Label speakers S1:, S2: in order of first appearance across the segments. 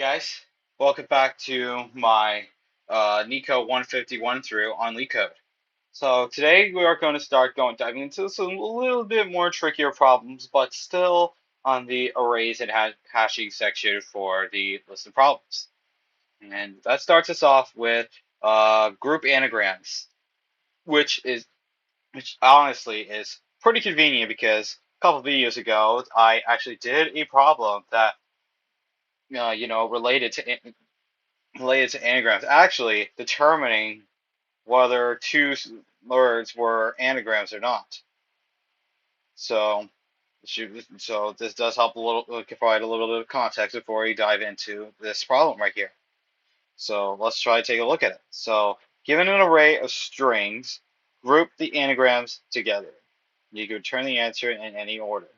S1: guys, welcome back to my Nico 151 through on LeetCode. So today we are going to start diving into some a little bit more trickier problems, but still on the arrays and hashing section for the list of problems. And that starts us off with group anagrams, which honestly is pretty convenient because a couple of videos ago I actually did a problem that related to anagrams, actually determining whether two words were anagrams or not. So this does help provide a little bit of context before we dive into this problem right here. So let's try to take a look at it. So given an array of strings, group the anagrams together. You can return the answer in any order.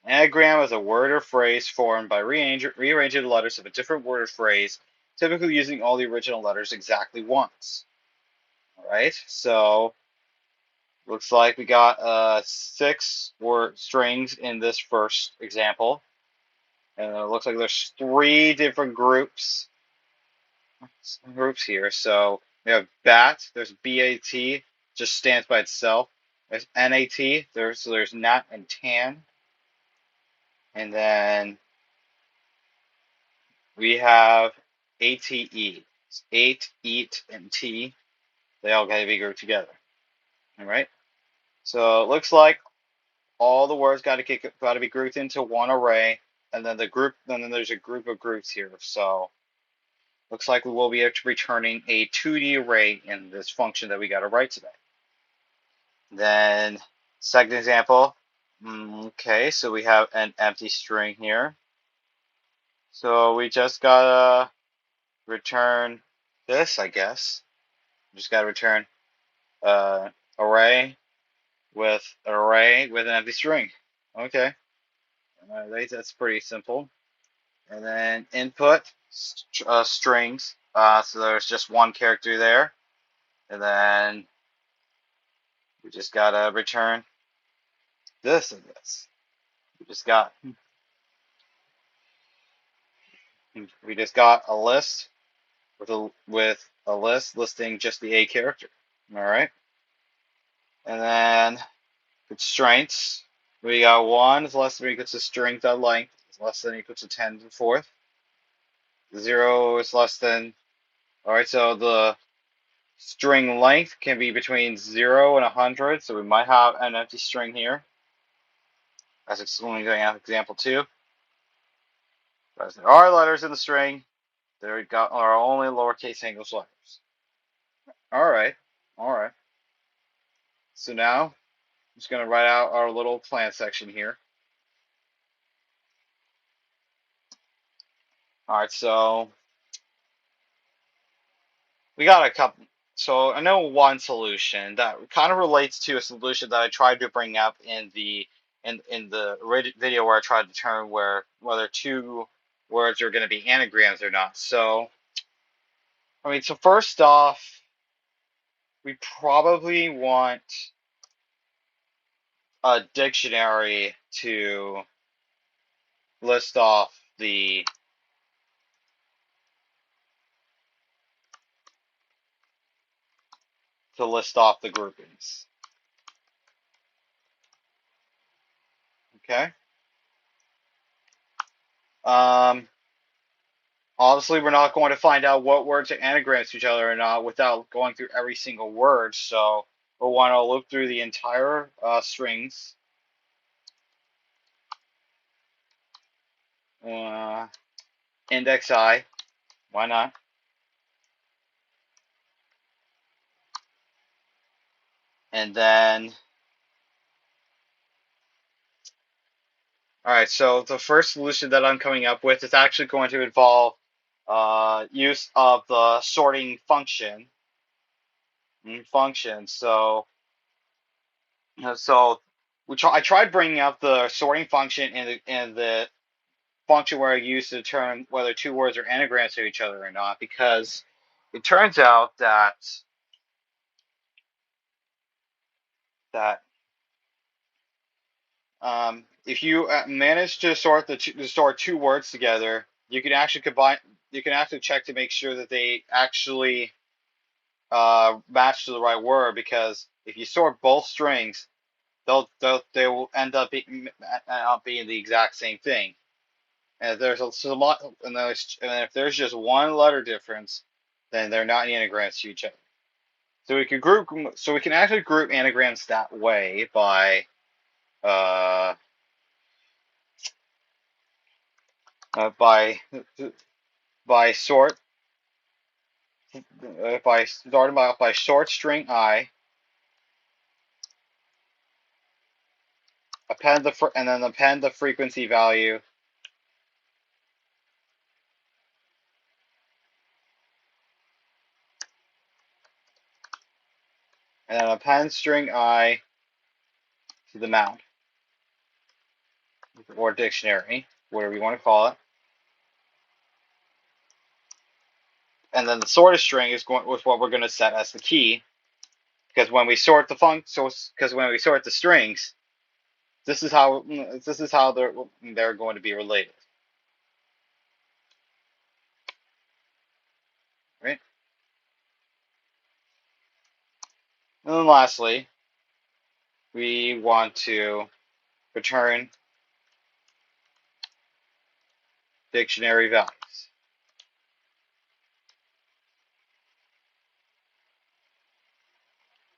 S1: Anagram is a word or phrase formed by rearranging the letters of a different word or phrase, typically using all the original letters exactly once. Alright, so looks like we got 6 word strings in this first example. And it looks like there's 3 different groups here. So we have BAT, there's BAT, just stands by itself. There's NAT, there's nat and tan. And then we have ATE. It's 8, eat, and T. They all got to be grouped together. Alright? So it looks like all the words got to be grouped into one array, and then there's a group of groups here. So looks like we will be returning a 2D array in this function that we got to write today. Then second example. Okay, so we have an empty string here. So we just gotta return this, I guess. Just gotta return array with an empty string. Okay, that's pretty simple. And then input strings. So there's just one character there, and then we just gotta return this, I guess. We just got a list with a list listing just the A character. All right. And then constraints. We got 1 is less than or equal to string.length is less than or equal to 10 to the 4th. 0 is less than. All right. So the string length can be between 0 and 100. So we might have an empty string here. That's excluding example 2. As there are letters in the string, there are only lowercase English letters. All right. So now I'm just going to write out our little plan section here. All right, so we got a couple. So I know one solution that kind of relates to a solution that I tried to bring up in the video where I tried to determine whether 2 words are going to be anagrams or not. So so first off, we probably want a dictionary to list off the groupings. Okay. Obviously, we're not going to find out what words are anagrams to each other or not without going through every single word. So we'll want to look through the entire strings. Index I. Why not? And then, all right, so the first solution that I'm coming up with is actually going to involve use of the sorting function. So I tried bringing up the sorting function in the function where I use to determine whether 2 words are anagrams to each other or not, because it turns out that if you manage to sort 2 words together, you can actually combine. You can actually check to make sure that they actually match to the right word, because if you sort both strings, they will end up being the exact same thing. And if there's a lot, and if there's just one letter difference, then they're not anagrams to each other. So we can actually group anagrams that way by uh, uh by by sort by starting by sort string I, and then append the frequency value, and then append string I to the mount or dictionary, whatever you want to call it. And then the sorted string is what we're going to set as the key, because when we sort the strings, this is how they're going to be related, right? And then lastly, we want to return dictionary values.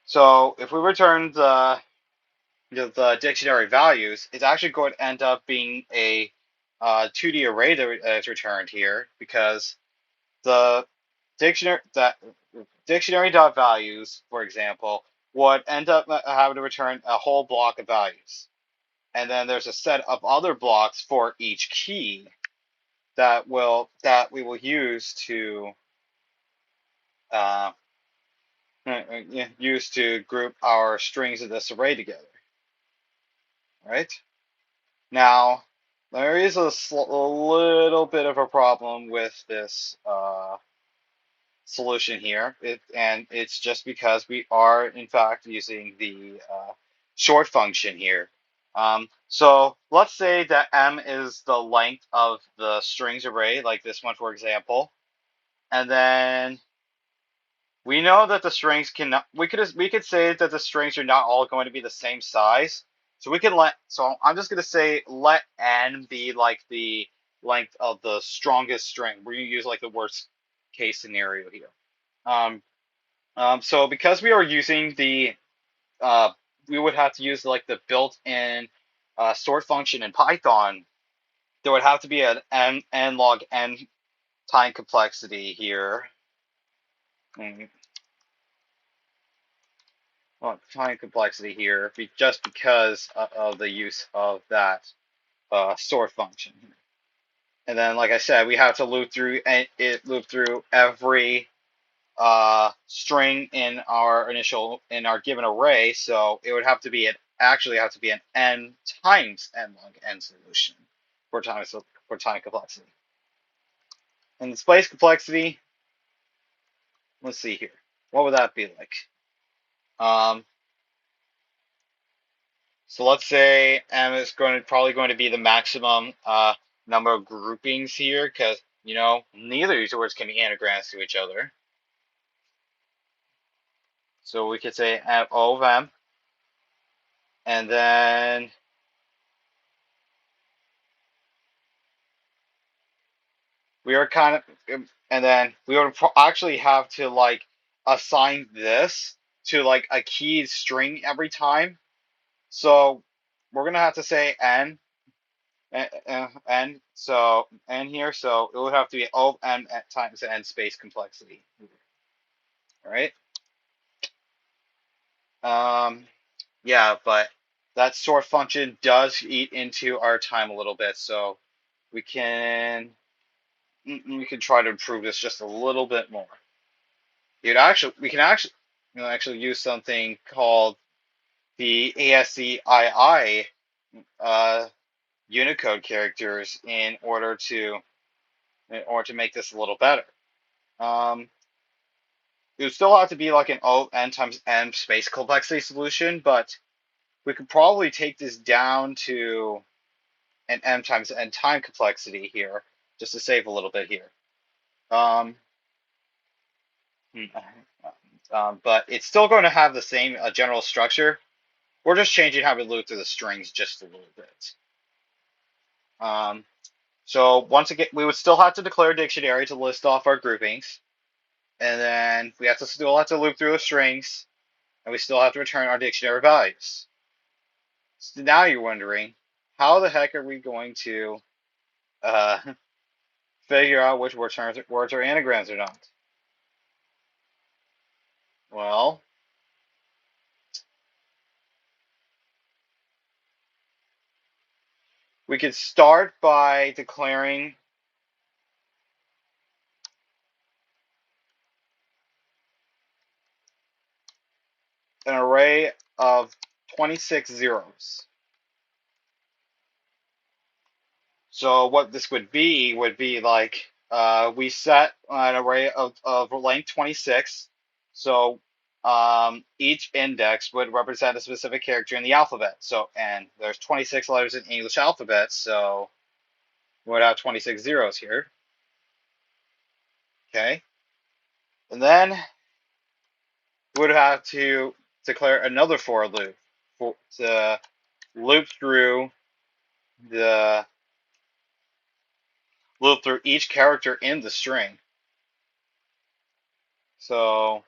S1: So if we return the dictionary values, it's actually going to end up being a 2D array that is returned here, because the dictionary.values, for example, would end up having to return a whole block of values. And then there's a set of other blocks for each key that we will use to uh, group our strings of this array together. Right? Now, there is a little bit of a problem with this solution here, and it's just because we are in fact using the short function here. So let's say that m is the length of the strings array, like this one, for example, and then we know that the strings cannot. We could say that the strings are not all going to be the same size. So I'm just going to say let n be like the length of the strongest string. We're going to use like the worst case scenario here. So because we are using we would have to use like the built-in sort function in Python. There would have to be an n log n time complexity here. Time complexity here, just because of the use of that sort function. And then, like I said, we have to loop through every string in our given array. So it would have to be an n times n log n solution for time complexity. And the space complexity, let's see here. What would that be like? So let's say m is probably going to be the maximum number of groupings here, because neither of these words can be anagrams to each other. So we could say O of m, and then we would actually have to like assign this to like a keyed string every time. So we're gonna have to say n, so n here. So it would have to be O of m times n space complexity. All right. Yeah, but that sort function does eat into our time a little bit, so we can try to improve this just a little bit more. We can actually use something called the ASCII Unicode characters in order to make this a little better. It would still have to be like an O n times n space complexity solution, but we could probably take this down to an m times n time complexity here, just to save a little bit here. But it's still going to have the same general structure. We're just changing how we loop through the strings just a little bit. So once again, we would still have to declare a dictionary to list off our groupings, and then we still have to loop through the strings, and we still have to return our dictionary values. So now you're wondering, how the heck are we going to figure out which words are anagrams or not? Well, we could start by declaring an array of 26 zeros. So what this would be like we set an array of length 26. So each index would represent a specific character in the alphabet. So, and there's 26 letters in English alphabet, so we would have 26 zeros here. Okay. And then we would have to declare another for loop to loop through each character in the string. So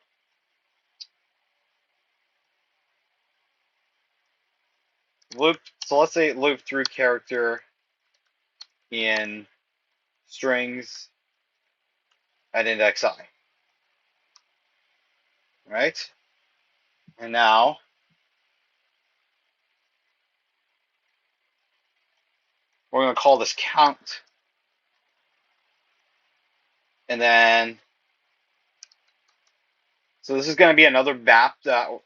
S1: let's say loop through character in strings at index I. Right? And now we're going to call this count. And then, so this is going to be another map that, all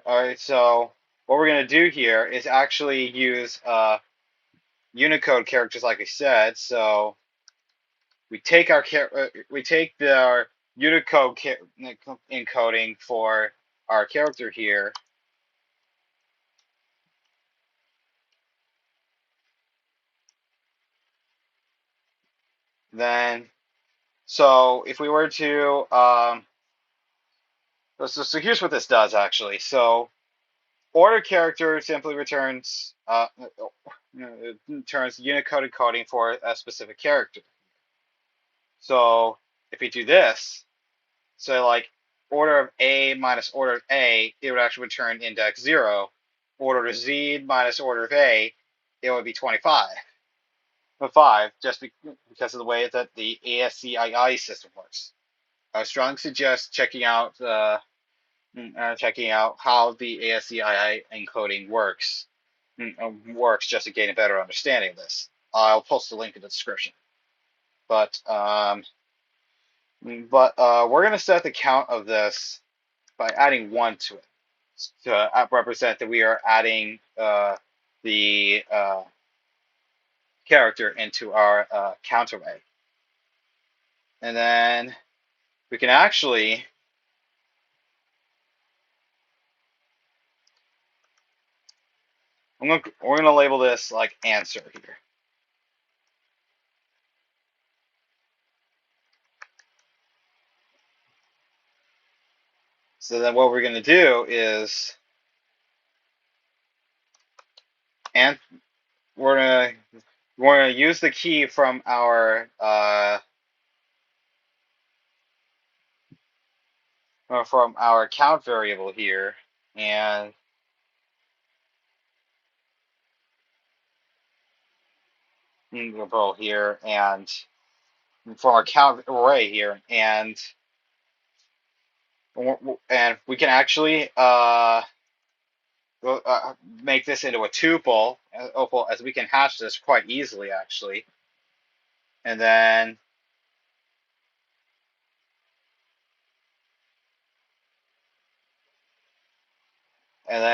S1: right, so what we're going to do here is actually use Unicode characters, like I said. So we take our Unicode encoding for our character here. Then, so if we were to, so here's what this does actually. So order character simply returns Unicode encoding for a specific character. So if we do this, so like order of A minus order of A, it would actually return index 0. Order of Z minus order of A, it would be 25. 5, just because of the way that the ASCII system works. I would strongly suggest checking out how the ASCII encoding works just to gain a better understanding of this. I'll post a link in the description. But we're going to set the count of this by adding 1 to it to represent that we are adding the character into our count array. And then we can actually we're going to label this like answer here. So then what we're going to do is, and we're going to use the key from our count variable here, and here, and from our count array here, and we can actually make this into a tuple, as we can hash this quite easily actually, and then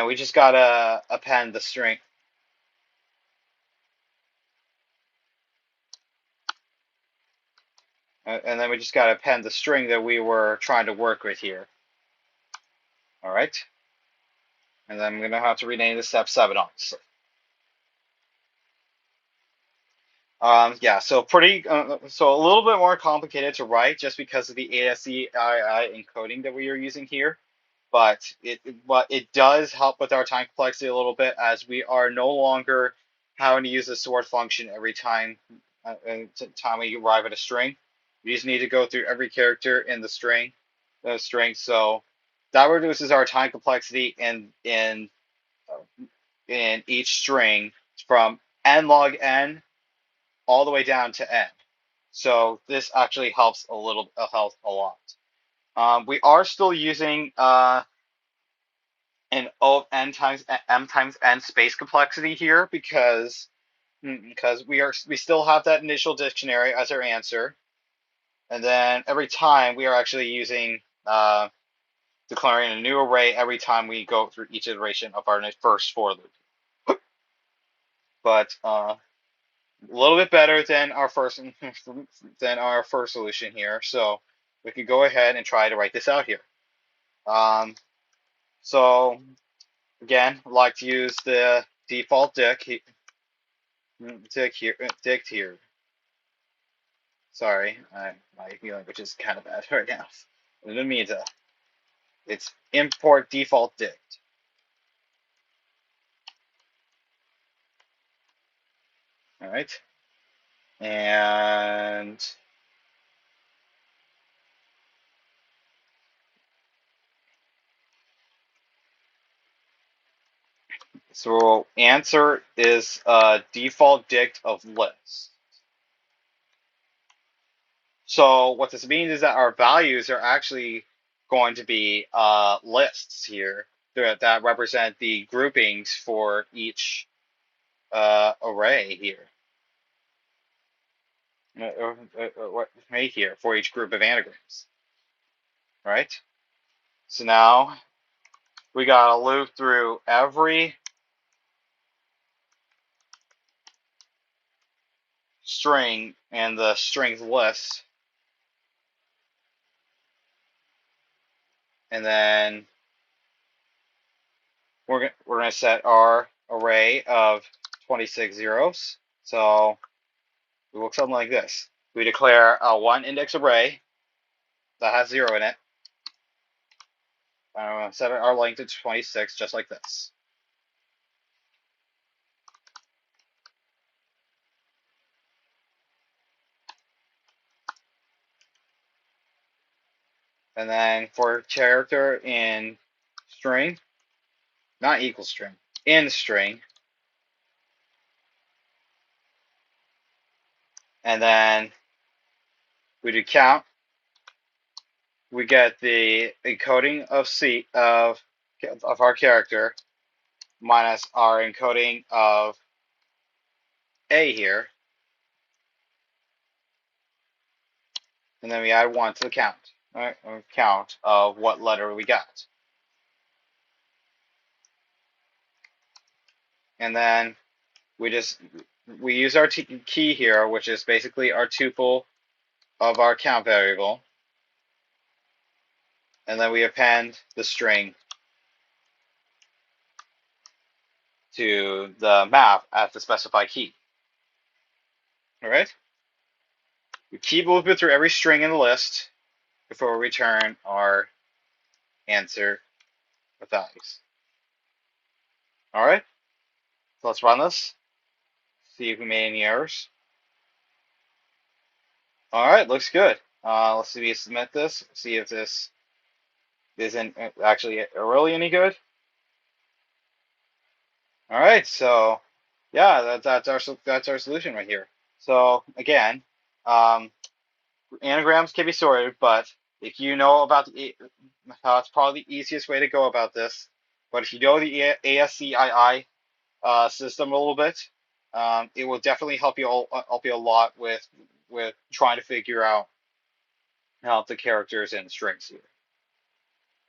S1: we just gotta append the string. And then we just got to append the string that we were trying to work with here. All right. And then I'm going to have to rename this step 7, obviously. Yeah, so so a little bit more complicated to write just because of the ASCII encoding that we are using here, but it does help with our time complexity a little bit, as we are no longer having to use the sort function every time we arrive at a string. We just need to go through every character in the string, So that reduces our time complexity in each string from n log n all the way down to n. So this actually helps helps a lot. We are still using an O of n times m times n space complexity here because we still have that initial dictionary as our answer, and then every time we are actually using declaring a new array every time we go through each iteration of our first for loop. But a little bit better than our first solution here. So we could go ahead and try to write this out here. So again, I'd like to use the default dict here. Sorry, my language is kind of bad right now. I didn't mean to. It's import default dict. All right, and so answer is default dict of list. So what this means is that our values are actually going to be lists here that represent the groupings for each array here. Right here for each group of anagrams. Right? So now we gotta loop through every string and the strings list, and then we're gonna set our array of 26 zeros. So it looks something like this. We declare a one index array that has 0 in it. Set our length to 26, just like this. And then for character in string, not equal string, in string, and then we do count. We get the encoding of C of our character minus our encoding of A here, and then we add 1 to the count. Right? Count of what letter we got. And then we use our key here, which is basically our tuple of our count variable, and then we append the string to the map at the specified key. All right? We keep looping through every string in the list before we return our answer with values. All right? So let's run this. See if we made any errors. All right, looks good. Let's see if we submit this. See if this isn't actually really any good. All right, so yeah, that's our solution right here. So again, anagrams can be sorted, but if you know about it's probably the easiest way to go about this. But if you know the ASCII system a little bit, it will definitely help you a lot with trying to figure out the characters and strings here.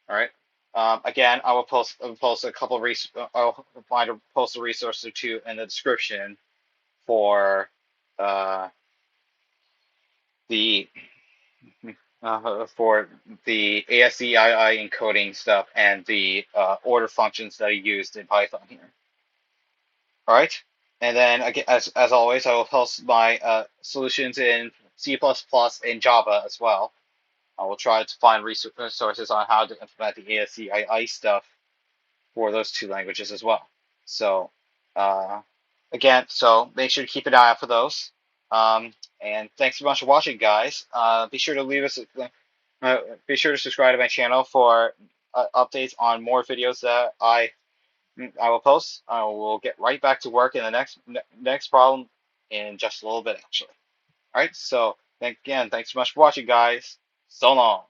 S1: All right. Again, I will post a couple of I'll find to post a resource or two in the description for the ASCII encoding stuff and the order functions that are used in Python here. All right. And then again, as always, I will post my solutions in C++ and Java as well. I will try to find resources on how to implement the ASCII stuff for those two languages as well. So uh, again, so make sure to keep an eye out for those. And thanks so much for watching, guys. Be sure to leave us. Be sure to subscribe to my channel for updates on more videos that I will post. I will get right back to work in the next problem in just a little bit, actually. All right. So again, thanks so much for watching, guys. So long.